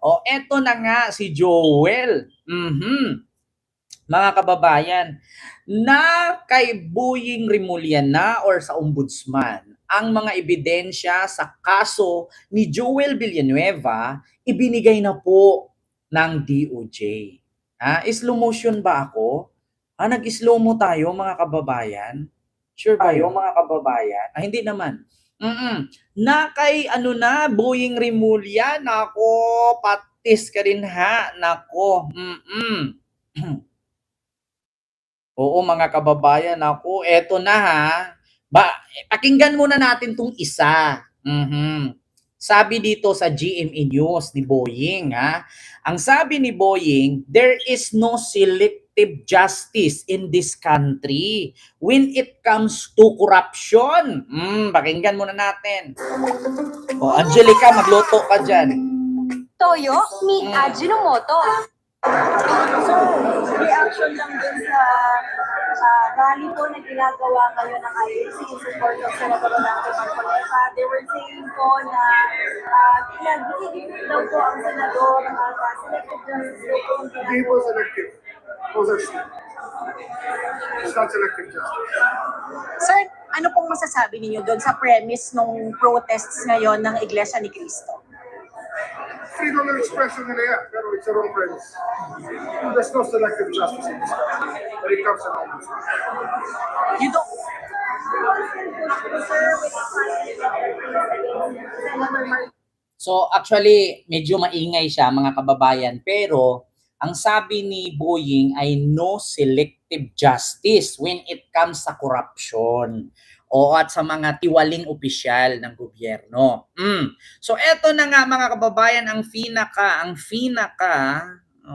O, eto na nga si Joel. Mga kababayan, na kay Boying Rimulya or sa ombudsman, ang mga ebidensya sa kaso ni Joel Villanueva, ibinigay na po ng DOJ. Slow motion ba ako? Nag-slow mo tayo mga kababayan? Sure ba yun? Mga kababayan? Hindi naman. Na kay Boying Rimulya, nako, patis ka rin ha, nako. Oo mga kababayan, ako, eto na ha. Pakinggan muna natin tong isa. Sabi dito sa GMA News ni Boying ha. Ang sabi ni Boying, there is no selective justice in this country when it comes to corruption. Pakinggan muna natin. O, Angelica, magluto ka dyan. Toyo, mi Ajinomoto. So, reaction lang dun sa rally po na ginagawa ngayon ng IAC in support of Senator Rolando Marcoleta. They were saying po na pinag-iigit daw po ang senador selective justice daw po ang Hindi po selective. Those are state. It's not selective justice. Sir, ano pong masasabi ninyo doon sa premise ng protests ngayon ng Iglesia ni Cristo? Freedom of expression nila yan, pero it's a wrong premise. There's no selective justice in this country when it comes to ombudsman. You don't... So actually, medyo maingay siya mga kababayan, pero ang sabi ni Boying ay no selective justice when it comes sa corruption o at sa mga tiwaling opisyal ng gobyerno. So eto na nga mga kababayan, ang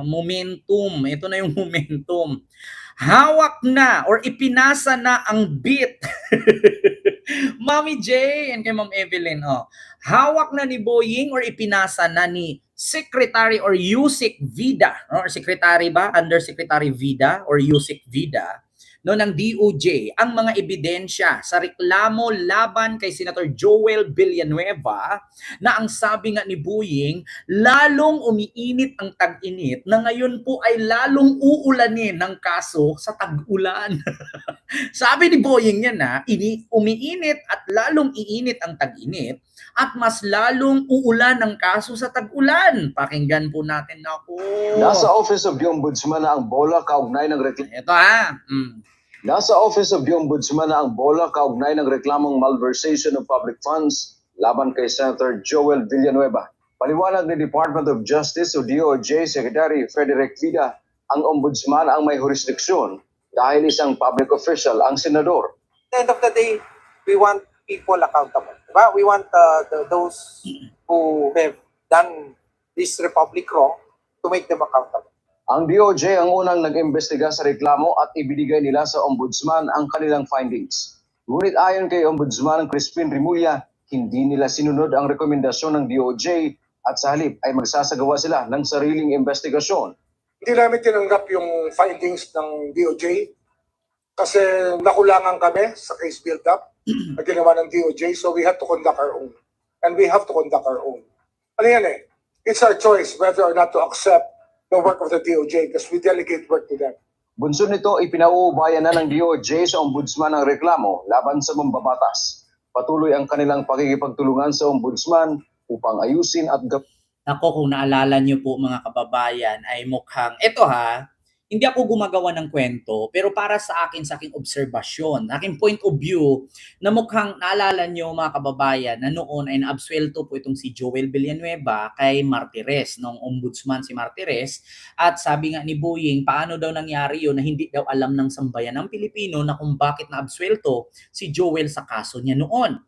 momentum. Ito na yung momentum. Hawak na or ipinasa na ang bit. Mami J and kay Ma'am Evelyn, hawak na ni Boying or ipinasa na ni Secretary or Yusek Vida, or Secretary ba? Undersecretary Vida or Yusek Vida, ng DOJ ang mga ebidensya sa reklamo laban kay Senator Joel Villanueva na ang sabi nga ni Boying, lalong umiinit ang tag-init na ngayon po ay lalong uulanin ng kaso sa tag-ulan. Sabi ni Boying yan umiinit at lalong iinit ang tag-init at mas lalong uulan ng kaso sa tag-ulan. Pakinggan po natin ako. Nasa Office of the Ombudsman na ang bola kaugnay ng reklamo. Ito Nasa Office of the Ombudsman na ang bola kaugnay ng reklamong malversation of public funds laban kay Senator Joel Villanueva. Paliwanag ni Department of Justice o DOJ Secretary Frederick Vida, ang ombudsman ang may jurisdiksyon dahil isang public official ang senador. At the end of the day, we want people accountable. Diba? We want those who have done this republic wrong to make them accountable. Ang DOJ ang unang nag-imbestiga sa reklamo at ibinigay nila sa ombudsman ang kanilang findings. Ngunit ayon kay Ombudsman Crispin Rimulya, hindi nila sinunod ang rekomendasyon ng DOJ at sa halip ay magsasagawa sila ng sariling investigasyon. Hindi namin tinanggap yung findings ng DOJ kasi nakulangan kami sa case build-up na ginawa ng DOJ, so we have to conduct our own. And we have to conduct our own. Ano yan It's our choice whether or not to accept the work of the DOJ because we delegate work to them. Bunsod nito, ipinauubayan na ng DOJ sa ombudsman ang reklamo laban sa mambabatas. Patuloy ang kanilang pakikipagtulungan sa ombudsman upang ayusin at Ako, kung naalala niyo po mga kababayan, ay mukhang, hindi ako gumagawa ng kwento, pero para sa aking obserbasyon, aking point of view, na mukhang naalala niyo mga kababayan, na noon ay naabsuelto po itong si Joel Villanueva kay Martires, nung ombudsman si Martires, at sabi nga ni Boying, paano daw nangyari yun na hindi daw alam ng sambayan ng Pilipino na kung bakit naabsuelto si Joel sa kaso niya noon.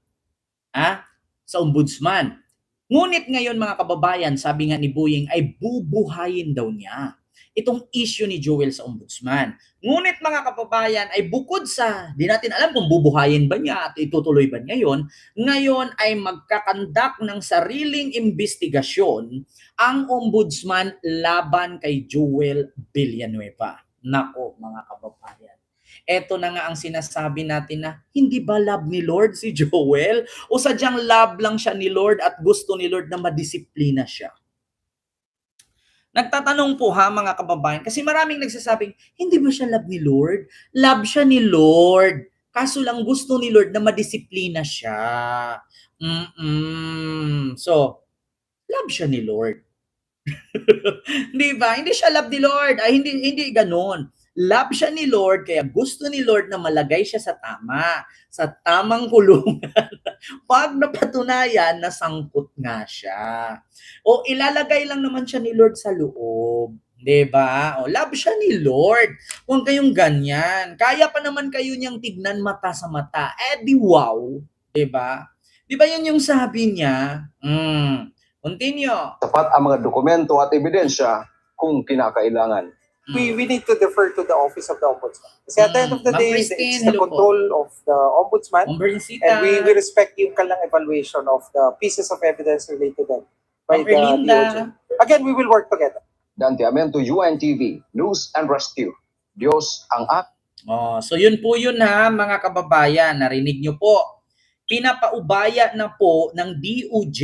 Sa ombudsman. Ngunit ngayon mga kababayan, sabi nga ni Boying ay bubuhayin daw niya itong issue ni Joel sa ombudsman. Ngunit mga kababayan ay bukod sa, di natin alam kung bubuhayin ba niya at itutuloy ba niya yon, ngayon ay magkakandak ng sariling investigasyon ang ombudsman laban kay Joel Villanueva. Nako mga kababayan. Eto na nga ang sinasabi natin na hindi ba love ni Lord si Joel? O sadyang love lang siya ni Lord at gusto ni Lord na madisiplina siya? Nagtatanong po ha mga kababayan, kasi maraming nagsasabing, hindi ba siya love ni Lord? Love siya ni Lord. Kaso lang gusto ni Lord na madisiplina siya. So, love siya ni Lord. Di ba? Hindi siya love ni Lord. Ay, hindi ganoon. Love siya ni Lord, kaya gusto ni Lord na malagay siya sa tamang kulungan. Pag napatunayan na sangkot nga siya. O ilalagay lang naman siya ni Lord sa loob. 'Di ba? O love siya ni Lord. Huwag kayong ganyan. Kaya pa naman kayo niyang tignan mata sa mata. Eh di wow, 'di ba? 'Di ba 'yun yung sabi niya? Continue. Sapat ang mga dokumento at ebidensya kung kinakailangan. We need to defer to the office of the ombudsman. Kasi at the end of the Ma'am day, Christine, it's the hello po. control of the ombudsman, Ombrinsita. and we respect yung kanilang evaluation of the pieces of evidence related to them by Ma'am the Erlinda. DOJ. Again, we will work together. Dante Amento, UNTV, News and Rescue. Diyos ang So yun po yun ha mga kababayan, narinig nyo po. Pinapaubaya na po ng DOJ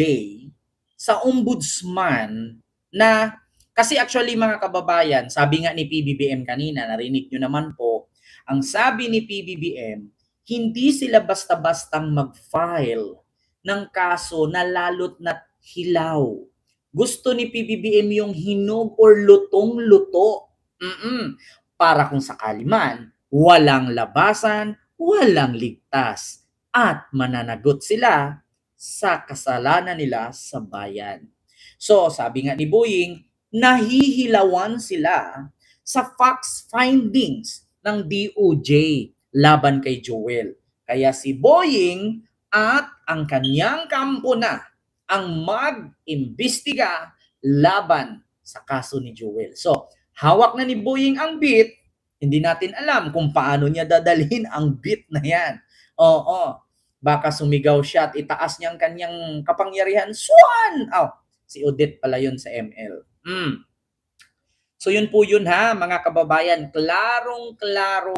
sa ombudsman na, kasi actually mga kababayan, sabi nga ni PBBM kanina, narinig nyo naman po, ang sabi ni PBBM, hindi sila basta-bastang mag-file ng kaso na lalot na hilaw. Gusto ni PBBM yung hinog or lutong-luto. Para kung sakali man, walang labasan, walang ligtas, at mananagot sila sa kasalanan nila sa bayan. So, sabi nga ni Boying, nahihilawan sila sa facts findings ng DOJ laban kay Joel. Kaya si Boying at ang kanyang kampo na ang mag-imbestiga laban sa kaso ni Joel. So, hawak na ni Boying ang bit, hindi natin alam kung paano niya dadalhin ang bit na yan. Oo, baka sumigaw siya at itaas niya ang kanyang kapangyarihan. Swan! Si Odette pala yun sa ML. So yun po yun ha, mga kababayan. Klarong-klaro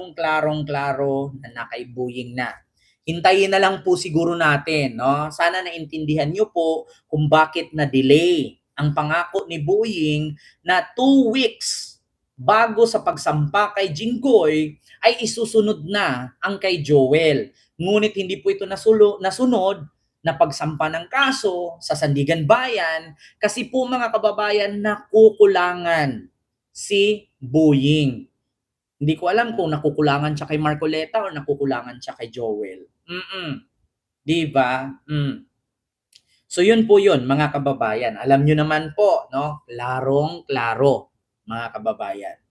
na nakaibuying na. Hintayin na lang po siguro natin, no? Sana naintindihan nyo po kung bakit na-delay ang pangako ni Boying na 2 weeks bago sa pagsampa kay Jinggoy ay isusunod na ang kay Joel. Ngunit hindi po ito nasunod na pagsampa ng kaso sa Sandigan Bayan kasi po mga kababayan nakukulangan si Boying. Hindi ko alam kung nakukulangan siya kay Marcoleta o nakukulangan siya kay Joel. Di ba? So yun po yun mga kababayan. Alam nyo naman po, no? Klarong-klaro mga kababayan.